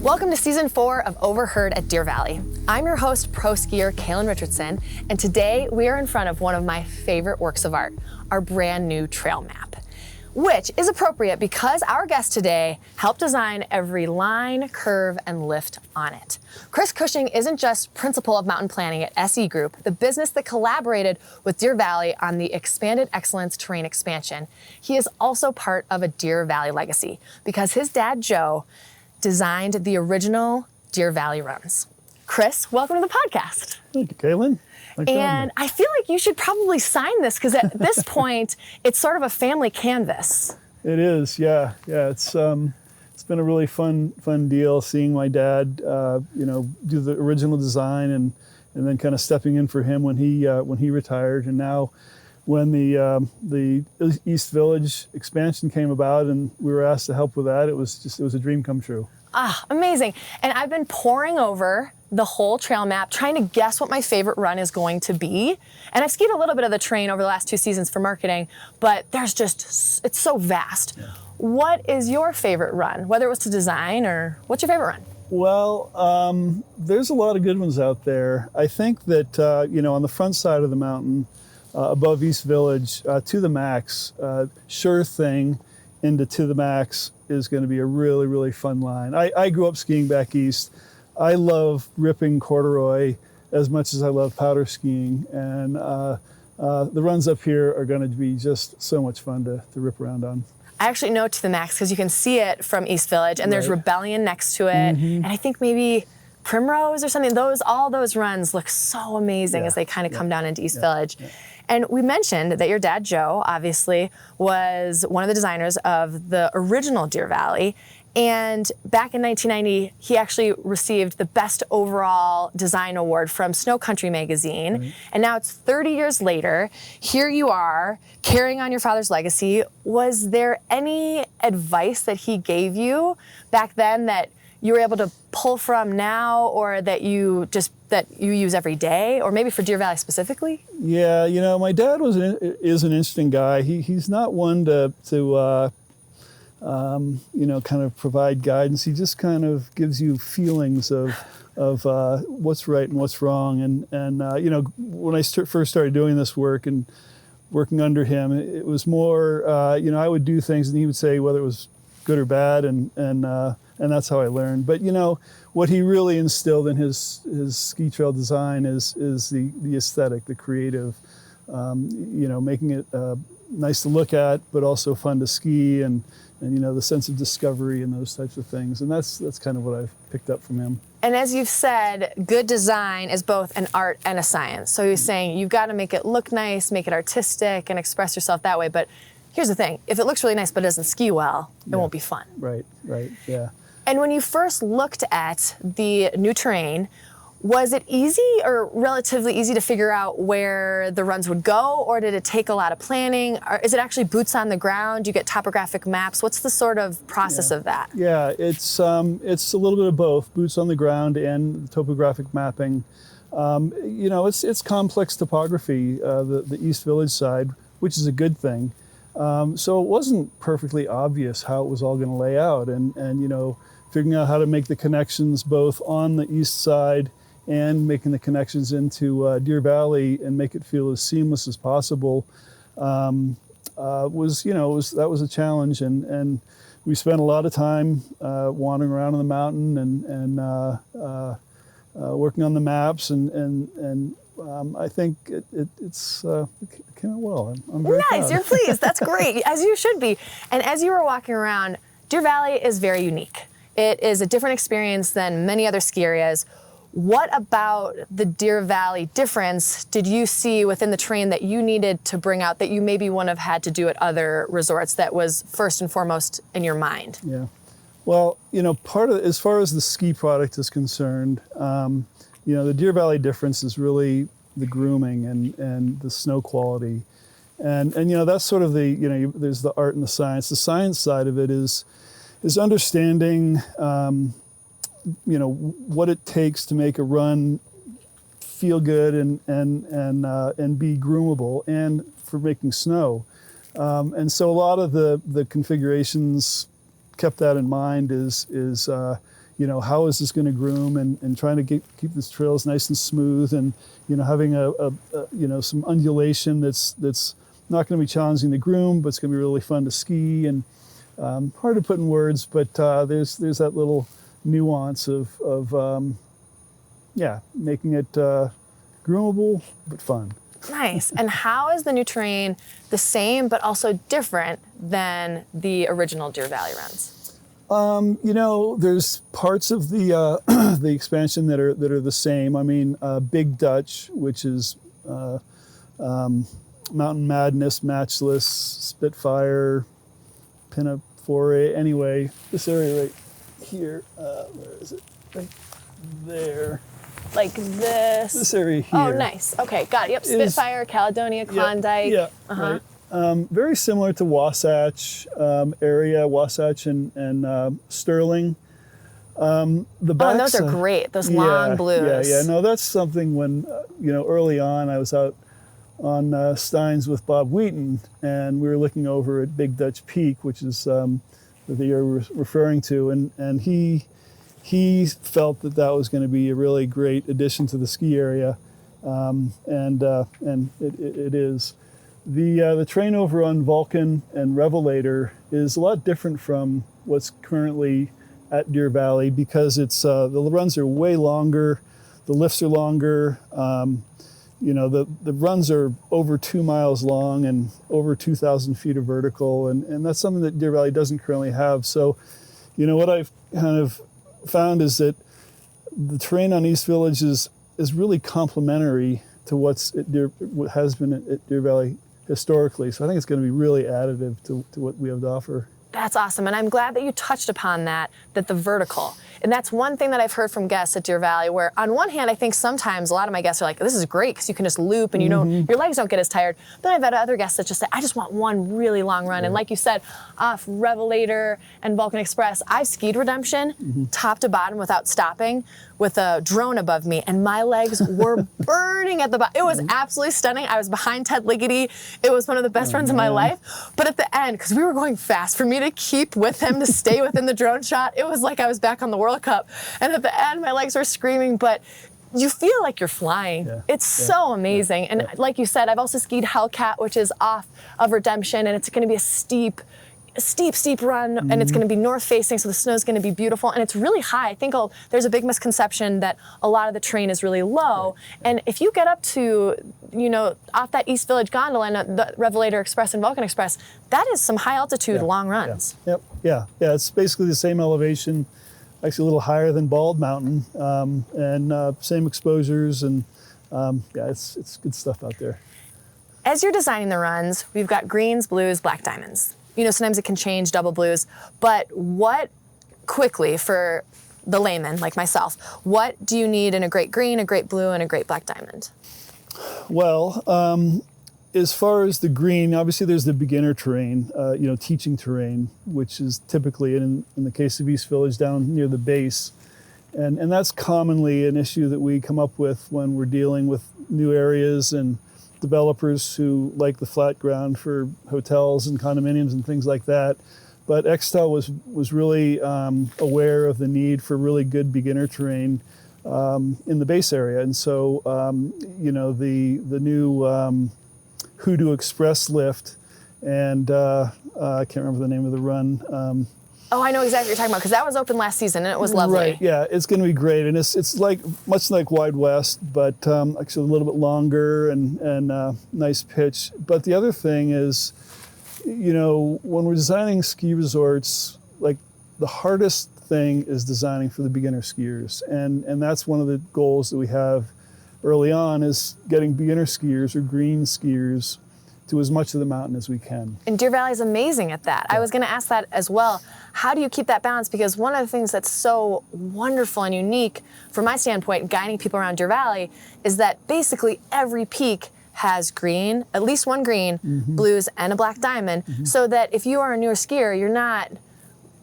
Welcome to season 4 of OverHerd at Deer Valley. I'm your host, pro skier Kaylin Richardson, and today we are in front of one of my favorite works of art, our brand new trail map, which is appropriate because our guest today helped design every line, curve, and lift on it. Chris Cushing isn't just principal of mountain planning at SE Group, the business that collaborated with Deer Valley on the Expanded Excellence terrain expansion. He is also part of a Deer Valley legacy because his dad, Joe, designed the original Deer Valley runs. Chris, welcome to the podcast. Thank you, Kaylin. And I feel like you should probably sign this because at this point, it's sort of a family canvas. It is, yeah. It's been a really fun deal seeing my dad, do the original design and then kind of stepping in for him when he retired. And now, when the East Village expansion came about and we were asked to help with that, it was a dream come true. Ah, amazing. And I've been poring over the whole trail map, trying to guess what my favorite run is going to be. And I've skied a little bit of the terrain over the last 2 seasons for marketing, but it's so vast. Yeah. What is your favorite run, whether it was to design or what's your favorite run? Well, there's a lot of good ones out there. I think that, on the front side of the mountain, above East Village, to the max, sure thing into to the max is going to be a really, really fun line. I grew up skiing back east. I love ripping corduroy as much as I love powder skiing, and the runs up here are going to be just so much fun to rip around on. I actually know to the max because you can see it from East Village, and there's Rebellion next to it, and I think maybe Primrose or something. All those runs look so amazing as they kind of come down into East Village. Yeah. And we mentioned that your dad, Joe, obviously was one of the designers of the original Deer Valley. And back in 1990, he actually received the Best Overall Design Award from Snow Country magazine. Right. And now it's 30 years later. Here you are, carrying on your father's legacy. Was there any advice that he gave you back then that you were able to pull from now, or that you use every day, or maybe for Deer Valley specifically? Yeah, my dad is an interesting guy. He's not one to kind of provide guidance. He just kind of gives you feelings of what's right and what's wrong. And when I first started doing this work and working under him, it was more, I would do things and he would say whether it was good or bad, and that's how I learned. But what he really instilled in his ski trail design is the aesthetic, the creative, making it nice to look at, but also fun to ski, and the sense of discovery and those types of things. And that's kind of what I've picked up from him. And as you've said, good design is both an art and a science. So you're saying you've got to make it look nice, make it artistic, and express yourself that way. But here's the thing, if it looks really nice but doesn't ski well, it won't be fun. Right, yeah. And when you first looked at the new terrain, was it easy or relatively easy to figure out where the runs would go, or did it take a lot of planning? Or is it actually boots on the ground? Do you get topographic maps? What's the sort of process of that? Yeah, it's a little bit of both, boots on the ground and topographic mapping. It's complex topography, the East Village side, which is a good thing. So it wasn't perfectly obvious how it was all going to lay out, and figuring out how to make the connections both on the east side and making the connections into Deer Valley and make it feel as seamless as possible that was a challenge, and we spent a lot of time wandering around on the mountain and working on the maps, and I think it came out well. I'm very proud. You're pleased. That's great, as you should be. And as you were walking around, Deer Valley is very unique. It is a different experience than many other ski areas. What about the Deer Valley difference did you see within the terrain that you needed to bring out that you maybe wouldn't have had to do at other resorts that was first and foremost in your mind? Yeah. Well, part of, as far as the ski product is concerned, the Deer Valley difference is really the grooming and the snow quality. And that's sort of there's the art and the science. The science side of it is understanding, what it takes to make a run feel good and be groomable, and for making snow. And so a lot of the configurations kept that in mind. Is how is this going to groom, and trying to keep these trails nice and smooth, and having some undulation that's not going to be challenging to groom, but it's going to be really fun to ski, and hard to put in words, but there's that little nuance of making it groomable but fun. Nice. And how is the new terrain the same but also different than the original Deer Valley runs? There's parts of the the expansion that are the same. I mean, Big Dutch, which is Mountain Madness, Matchless, Spitfire, Pinafore. Anyway, this area right here, where is it? Right there. Like this? This area here. Oh, nice. Okay, got it. Yep, Spitfire, Caledonia, Klondike. Yeah, Uh-huh. right. Very similar to Wasatch area, Wasatch and Sterling. The Oh, and those are great. Those long blues. Yeah. No, that's something when, early on I was out on Steins with Bob Wheaton, and we were looking over at Big Dutch Peak, which is the area we're referring to, and he felt that was going to be a really great addition to the ski area, and it is. The terrain over on Vulcan and Revelator is a lot different from what's currently at Deer Valley, because it's the runs are way longer, the lifts are longer. The runs are over 2 miles long and over 2,000 feet of vertical, and that's something that Deer Valley doesn't currently have. So, what I've kind of found is that the terrain on East Village is really complementary to what has been at Deer Valley historically. So I think it's going to be really additive to what we have to offer. That's awesome. And I'm glad that you touched upon that the vertical. And that's one thing that I've heard from guests at Deer Valley, where on one hand, I think sometimes a lot of my guests are like, this is great because you can just loop and your legs don't get as tired. Then I've had other guests that just say, I just want one really long run. And like you said, off Revelator and Vulcan Express, I've skied Redemption top to bottom without stopping with a drone above me, and my legs were burning at the bottom. It was absolutely stunning. I was behind Ted Ligety. It was one of the best runs of my life. But at the end, because we were going fast, for me to keep with him, to stay within the drone shot, it was like I was back on the World Cup. And at the end, my legs were screaming, but you feel like you're flying. It's so amazing. And like you said, I've also skied Hellcat, which is off of Redemption, and it's going to be a steep run, and it's going to be north facing, so the snow is going to be beautiful, and it's really high. I think there's a big misconception that a lot of the terrain is really low, and if you get up to, off that East Village gondola and the Revelator Express and Vulcan Express, that is some high altitude long runs. Yeah, it's basically the same elevation, actually a little higher than Bald Mountain, and same exposures, and it's good stuff out there. As you're designing the runs, we've got greens, blues, black diamonds. Sometimes it can change, double blues, but quickly for the layman like myself, what do you need in a great green, a great blue, and a great black diamond? Well, as far as the green, obviously there's the beginner terrain, teaching terrain, which is typically, in the case of East Village, down near the base. And that's commonly an issue that we come up with when we're dealing with new areas and developers who like the flat ground for hotels and condominiums and things like that. But Xtel was really aware of the need for really good beginner terrain in the base area. And so, the new Hoodoo Express lift, and I can't remember the name of the run. I know exactly what you're talking about, because that was open last season and it was lovely. Right, yeah, it's going to be great, and it's like much like Wide West, but actually a little bit longer and nice pitch. But the other thing is, when we're designing ski resorts, like the hardest thing is designing for the beginner skiers, and that's one of the goals that we have early on, is getting beginner skiers or green skiers to as much of the mountain as we can. And Deer Valley is amazing at that. I was going to ask that as well. How do you keep that balance? Because one of the things that's so wonderful and unique from my standpoint, guiding people around Deer Valley, is that basically every peak has green, at least one green, blues, and a black diamond, so that if you are a newer skier, you're not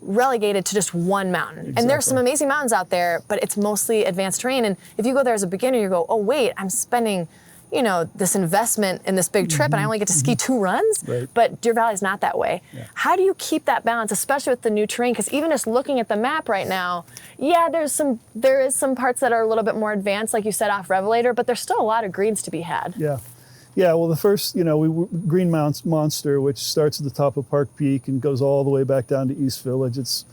relegated to just one mountain. Exactly. And there's some amazing mountains out there, but it's mostly advanced terrain. And if you go there as a beginner, you go, oh wait, I'm spending you know, this investment in this big trip and I only get to ski 2 runs, Right. but Deer Valley's not that way. Yeah. How do you keep that balance, especially with the new terrain? Because even just looking at the map right now, yeah, there is some parts that are a little bit more advanced, like you said, off Revelator, but there's still a lot of greens to be had. Yeah. Yeah, well, the first, you know, Green Monster, which starts at the top of Park Peak and goes all the way back down to East Village. It's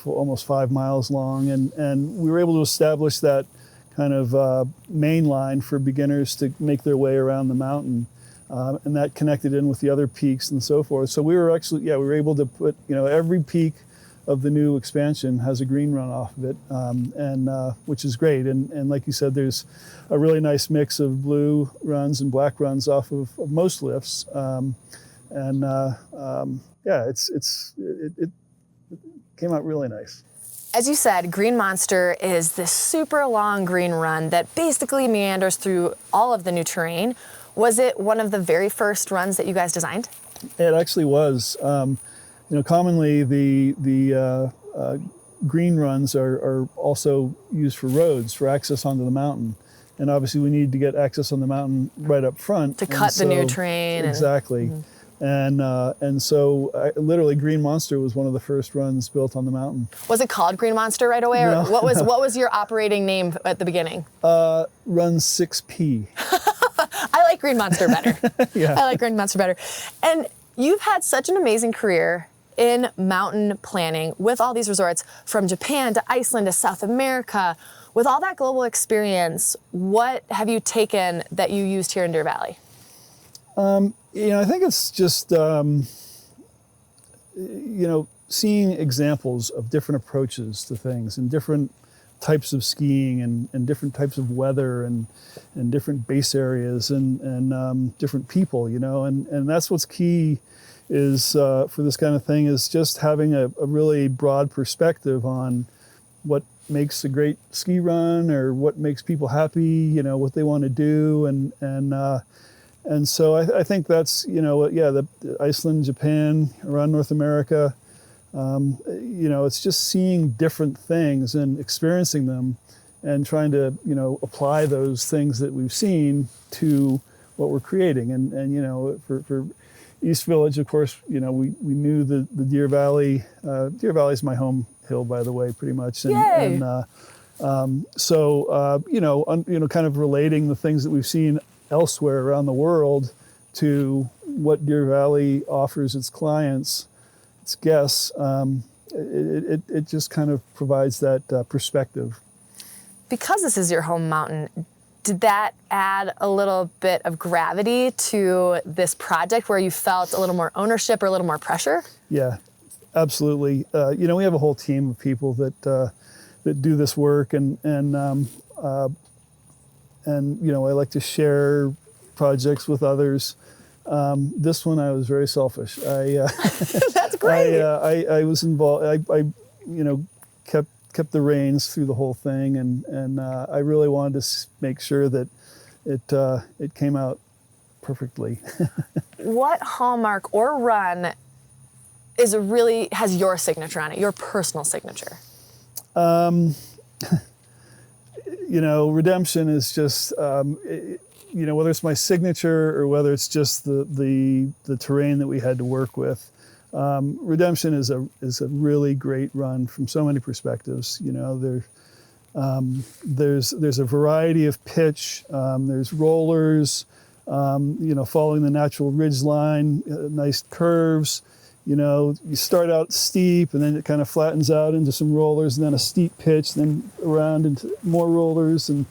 almost 5 miles long, and we were able to establish that kind of main line for beginners to make their way around the mountain, and that connected in with the other peaks and so forth. So we were actually, we were able to put, you know, every peak of the new expansion has a green run off of it, and which is great. And like you said, there's a really nice mix of blue runs and black runs off of most lifts, it came out really nice. As you said, Green Monster is this super long green run that basically meanders through all of the new terrain. Was it one of the very first runs that you guys designed? It actually was. You know, commonly the green runs are also used for roads, for access onto the mountain. And obviously we need to get access on the mountain right up front. To cut the new terrain. Exactly. And so literally Green Monster was one of the first runs built on the mountain. Was it called Green Monster right away? Or No. what was your operating name at the beginning? Run 6P. I like Green Monster better. Yeah. I like Green Monster better. And you've had such an amazing career in mountain planning with all these resorts from Japan to Iceland to South America. With all that global experience, what have you taken that you used here in Deer Valley? You know, I think it's just, you know, seeing examples of different approaches to things and different types of skiing and different types of weather and different base areas and different people, you know, and that's what's key is for this kind of thing is just having a really broad perspective on what makes a great ski run or what makes people happy, you know, what they want to do. And so I think that's, you know, the Iceland, Japan, around North America, you know, it's just seeing different things and experiencing them and trying to, you know, apply those things that we've seen to what we're creating. And you know, for East Village, of course, you know, we knew the Deer Valley. Deer Valley is my home hill, by the way, pretty much. Yay! So you know, kind of relating the things that we've seen elsewhere around the world to what Deer Valley offers its clients, its guests, it just kind of provides that perspective. Because this is your home mountain, did that add a little bit of gravity to this project where you felt a little more ownership or a little more pressure? Yeah, absolutely. You know, we have a whole team of people that do this work, and you know, I like to share projects with others. This one I was very selfish. That's great. I was involved. I you know, kept the reins through the whole thing, and I really wanted to make sure that it came out perfectly. What hallmark or run has your signature on it, your personal signature? You know, Redemption is just, you know, whether it's my signature or whether it's just the terrain that we had to work with. Redemption is a really great run from so many perspectives. You know, there's a variety of pitch. There's rollers. You know, following the natural ridge line, nice curves. You know, you start out steep and then it kind of flattens out into some rollers and then a steep pitch, then around into more rollers. And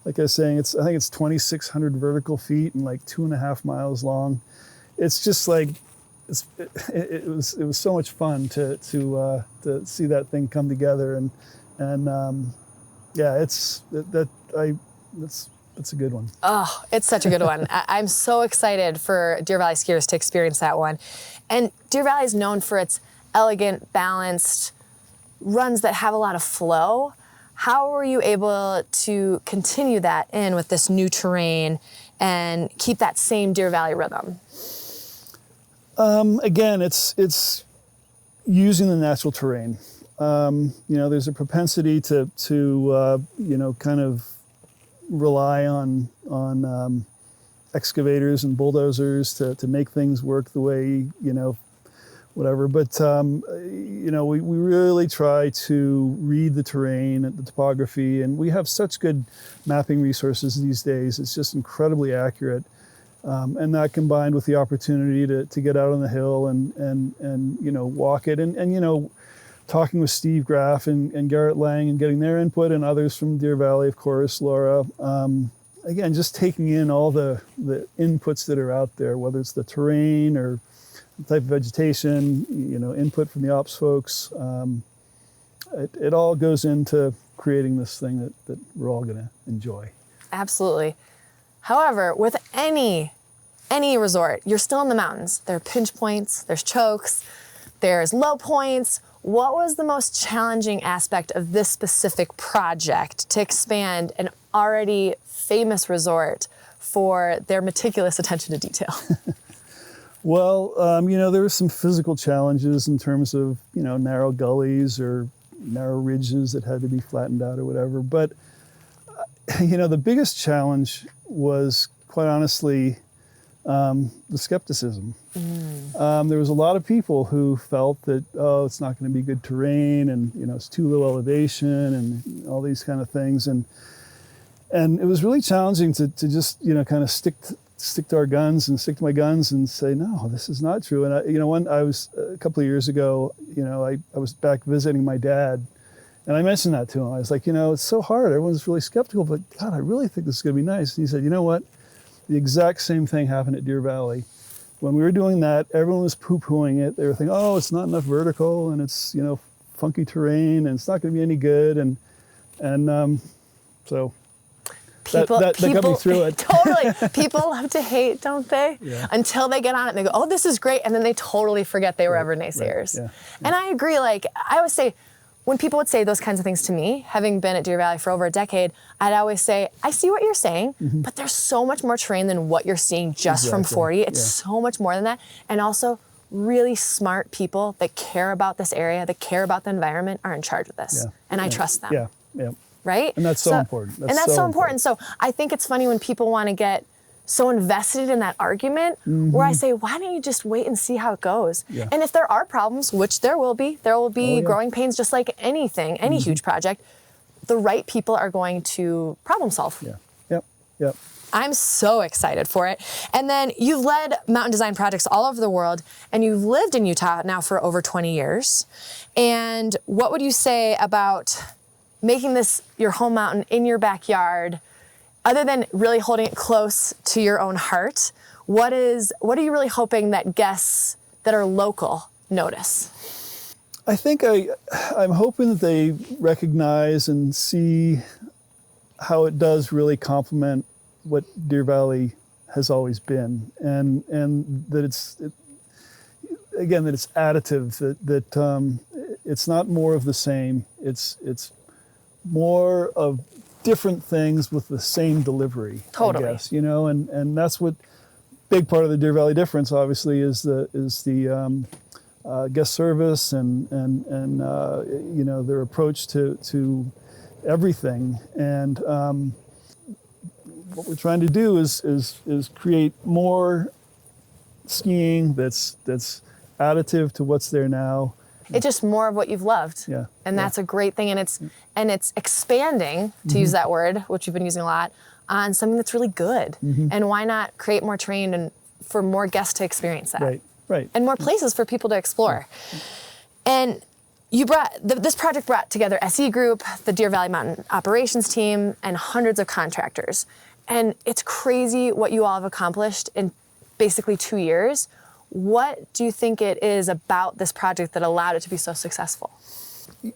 like I was saying, I think it's 2,600 vertical feet and like 2.5 miles long. It's just like, it was so much fun to see that thing come together. And yeah, it's a good one. Oh, it's such a good one. I'm so excited for Deer Valley skiers to experience that one. And Deer Valley is known for its elegant, balanced runs that have a lot of flow. How were you able to continue that in with this new terrain and keep that same Deer Valley rhythm? Again, it's using the natural terrain. You know, there's a propensity to you know, kind of rely on excavators and bulldozers to make things work the way, whatever. But, we really try to read the terrain, the topography, and we have such good mapping resources these days. It's just incredibly accurate. And that combined with the opportunity to get out on the hill and walk it. And talking with Steve Graff and Garrett Lang and getting their input and others from Deer Valley, of course, Laura. Again, just taking in all the inputs that are out there, whether it's the terrain or the type of vegetation, input from the ops folks. It all goes into creating this thing that we're all going to enjoy. Absolutely. However, with any resort, you're still in the mountains. There are pinch points, there's chokes, there's low points. What was the most challenging aspect of this specific project to expand an already famous resort for their meticulous attention to detail? Well, there were some physical challenges in terms of, narrow gullies or narrow ridges that had to be flattened out or whatever. But, the biggest challenge was, quite honestly, the skepticism. There was a lot of people who felt that, it's not going to be good terrain and, it's too low elevation and all these kind of things. And it was really challenging to just, kind of stick to our guns and stick to my guns and say, no, this is not true. And, when I was a couple of years ago, I was back visiting my dad. And I mentioned that to him. I was like, it's so hard. Everyone's really skeptical, but God, I really think this is going to be nice. And he said, you know what? The exact same thing happened at Deer Valley. When we were doing that, everyone was poo-pooing it. They were thinking, oh, it's not enough vertical and it's, funky terrain and it's not going to be any good. So that got me through it. Totally. People love to hate, don't they? Yeah. Until they get on it and they go, oh, this is great. And then they totally forget they were ever naysayers. Right. Yeah. And I agree. I always say, when people would say those kinds of things to me, having been at Deer Valley for over a decade, I'd always say, I see what you're saying, but there's so much more terrain than what you're seeing just from 40. It's so much more than that. And also, really smart people that care about this area, that care about the environment, are in charge of this. Yeah. And I trust them. Yeah. Right? And that's so important. That's so important. So I think it's funny when people want to get so invested in that argument, where I say, why don't you just wait and see how it goes? Yeah. And if there are problems, which there will be growing pains, just like anything, any huge project, the right people are going to problem solve. Yeah. Yep. I'm so excited for it. And then you've led mountain design projects all over the world, and you've lived in Utah now for over 20 years. And what would you say about making this your home mountain in your backyard? Other than really holding it close to your own heart, what are you really hoping that guests that are local notice? I think I'm hoping that they recognize and see how it does really complement what Deer Valley has always been, and that it's additive, that it's not more of the same. It's more of different things with the same delivery. Totally. I guess, and that's what big part of the Deer Valley difference, obviously, is the guest service and their approach to everything. And what we're trying to do is create more skiing that's additive to what's there now. It's just more of what you've loved. Yeah. And that's a great thing. And it's expanding, to use that word, which you've been using a lot, on something that's really good. And why not create more terrain and for more guests to experience that? Right. And more places for people to explore. And you this project brought together SE Group, the Deer Valley Mountain Operations team, and hundreds of contractors. And it's crazy what you all have accomplished in basically 2 years. What do you think it is about this project that allowed it to be so successful?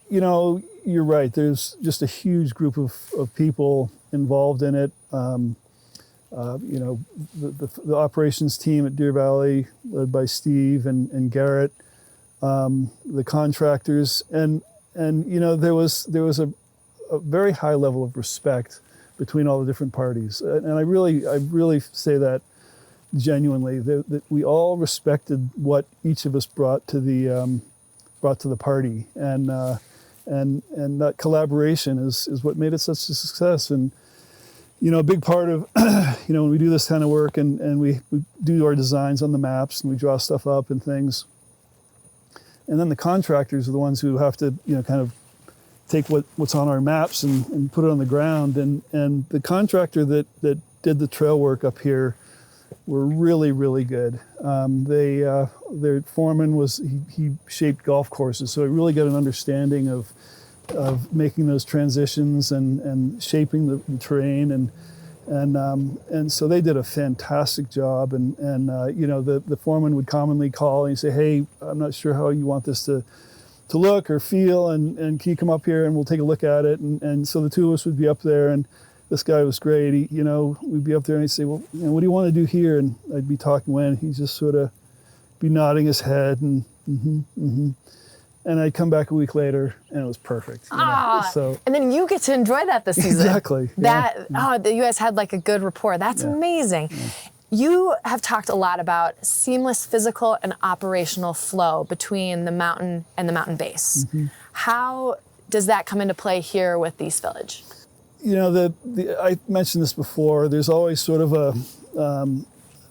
You're right. There's just a huge group of people involved in it. The operations team at Deer Valley, led by Steve and Garrett, the contractors, and there was a very high level of respect between all the different parties, and I really say that genuinely, that we all respected what each of us brought to the party, and that collaboration is what made it such a success. And a big part of, when we do this kind of work and we do our designs on the maps and we draw stuff up and things. And then the contractors are the ones who have to, kind of take what's on our maps and put it on the ground. And the contractor that did the trail work up here were really, really good. Their foreman he shaped golf courses, so he really got an understanding of making those transitions and shaping the terrain and so they did a fantastic job. And the foreman would commonly call and say, "Hey, I'm not sure how you want this to look or feel, and can you come up here and we'll take a look at it?" And so the two of us would be up there, and this guy was great. We'd be up there and he'd say, "Well, what do you want to do here?" And I'd be talking when he'd just sort of be nodding his head and and I'd come back a week later and it was perfect. So, and then you get to enjoy that this season. Exactly. That you guys had like a good rapport. That's amazing. Yeah. You have talked a lot about seamless physical and operational flow between the mountain and the mountain base. How does that come into play here with East Village? I mentioned this before. There's always sort of a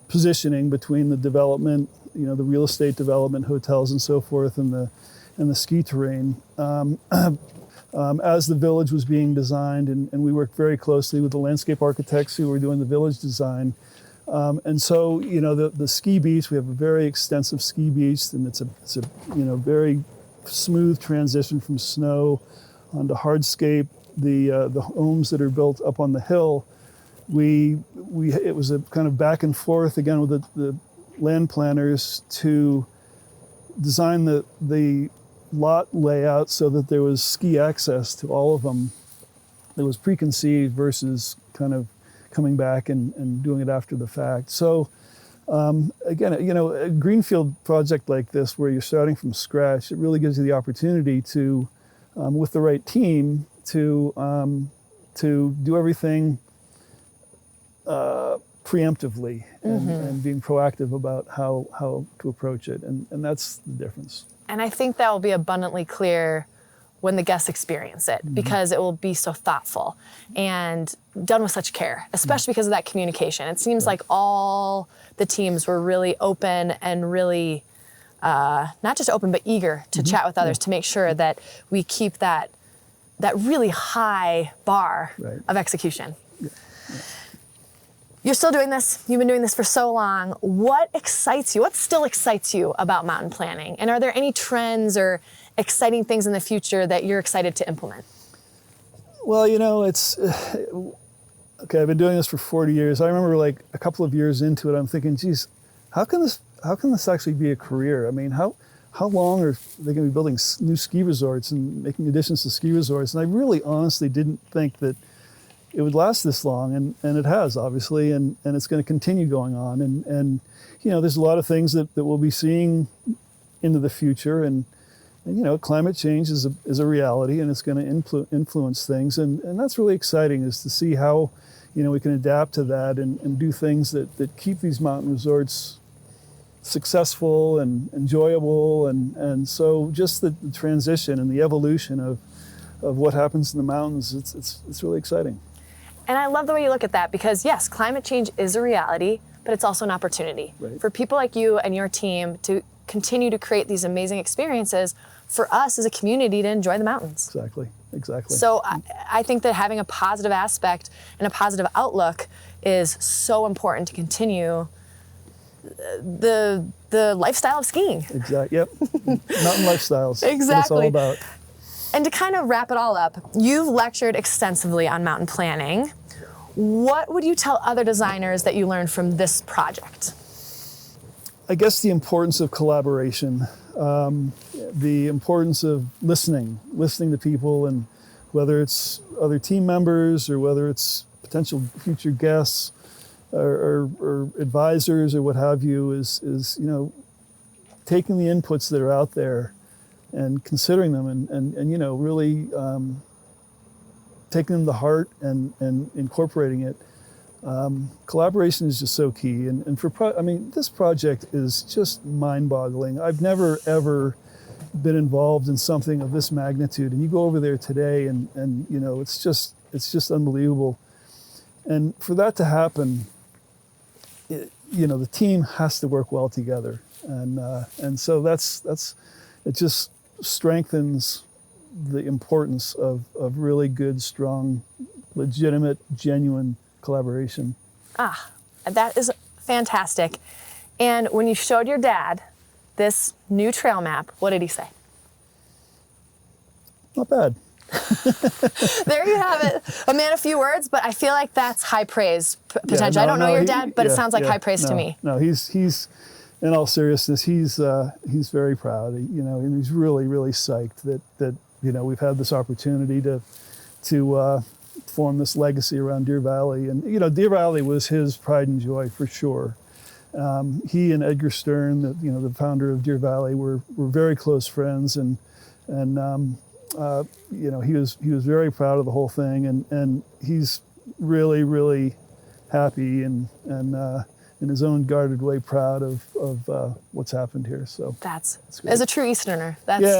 positioning between the development, the real estate development, hotels and so forth, and the ski terrain. As the village was being designed, and we worked very closely with the landscape architects who were doing the village design. And so, the ski beach, we have a very extensive ski beach, and it's a very smooth transition from snow onto hardscape. The homes that are built up on the hill, it was a kind of back and forth again with the land planners to design the lot layout so that there was ski access to all of them. It was preconceived versus kind of coming back and doing it after the fact. So again, a greenfield project like this where you're starting from scratch, it really gives you the opportunity to, with the right team, to do everything preemptively and being proactive about how to approach it. And that's the difference. And I think that will be abundantly clear when the guests experience it, because it will be so thoughtful and done with such care, especially because of that communication. It seems like all the teams were really open and really, not just open, but eager to chat with others to make sure that we keep that really high bar of execution. You're still doing this. You've been doing this for so long. What excites you? What still excites you about mountain planning? And are there any trends or exciting things in the future that you're excited to implement? Well, it's okay. I've been doing this for 40 years. I remember like a couple of years into it, I'm thinking, geez, how can this actually be a career? I mean, how long are they going to be building new ski resorts and making additions to ski resorts? And I really honestly didn't think that it would last this long, and it has, obviously, and it's going to continue going on. And there's a lot of things that we'll be seeing into the future, and climate change is a reality, and it's going to influence things, and that's really exciting, is to see how we can adapt to that and do things that keep these mountain resorts successful and enjoyable, and so just the transition and the evolution of what happens in the mountains, it's really exciting. And I love the way you look at that, because yes, climate change is a reality, but it's also an opportunity for people like you and your team to continue to create these amazing experiences for us as a community to enjoy the mountains. Exactly. So I think that having a positive aspect and a positive outlook is so important to continue the lifestyle of skiing. Exactly. Yep. Mountain lifestyles. Exactly. That's what it's all about. And to kind of wrap it all up, you've lectured extensively on mountain planning. What would you tell other designers that you learned from this project? I guess the importance of collaboration, the importance of listening to people, and whether it's other team members or whether it's potential future guests or advisors or what have you, is taking the inputs that are out there and considering them and really taking them to heart and incorporating it. Collaboration is just so key. And this project is just mind-boggling. I've never, ever been involved in something of this magnitude. And you go over there today and it's just unbelievable. And for that to happen, the team has to work well together. And so that's it just strengthens the importance of really good, strong, legitimate, genuine collaboration. That is fantastic. And when you showed your dad this new trail map, what did he say? Not bad. There you have it. A man of few words, but I feel like that's high praise potential. I don't know your dad, but it sounds like high praise to me. No, he's in all seriousness, he's very proud. And he's really, really psyched that we've had this opportunity to form this legacy around Deer Valley. And Deer Valley was his pride and joy for sure. He and Edgar Stern, the founder of Deer Valley, were very close friends, and he was very proud of the whole thing, and he's really, really happy and in his own guarded way proud of what's happened here. So that's as a true Easterner.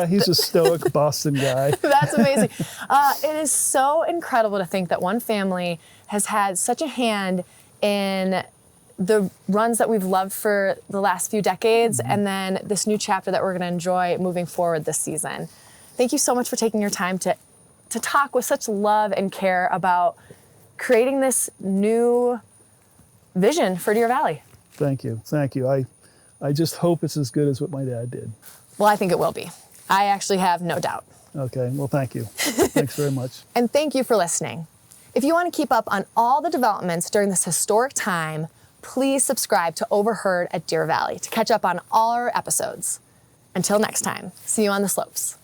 He's a stoic Boston guy. That's amazing. It is so incredible to think that one family has had such a hand in the runs that we've loved for the last few decades, and then this new chapter that we're going to enjoy moving forward this season. Thank you so much for taking your time to talk with such love and care about creating this new vision for Deer Valley. Thank you. I just hope it's as good as what my dad did. Well, I think it will be. I actually have no doubt. Okay, well, thank you. Thanks very much. And thank you for listening. If you want to keep up on all the developments during this historic time, please subscribe to OverHerd at Deer Valley to catch up on all our episodes. Until next time, see you on the slopes.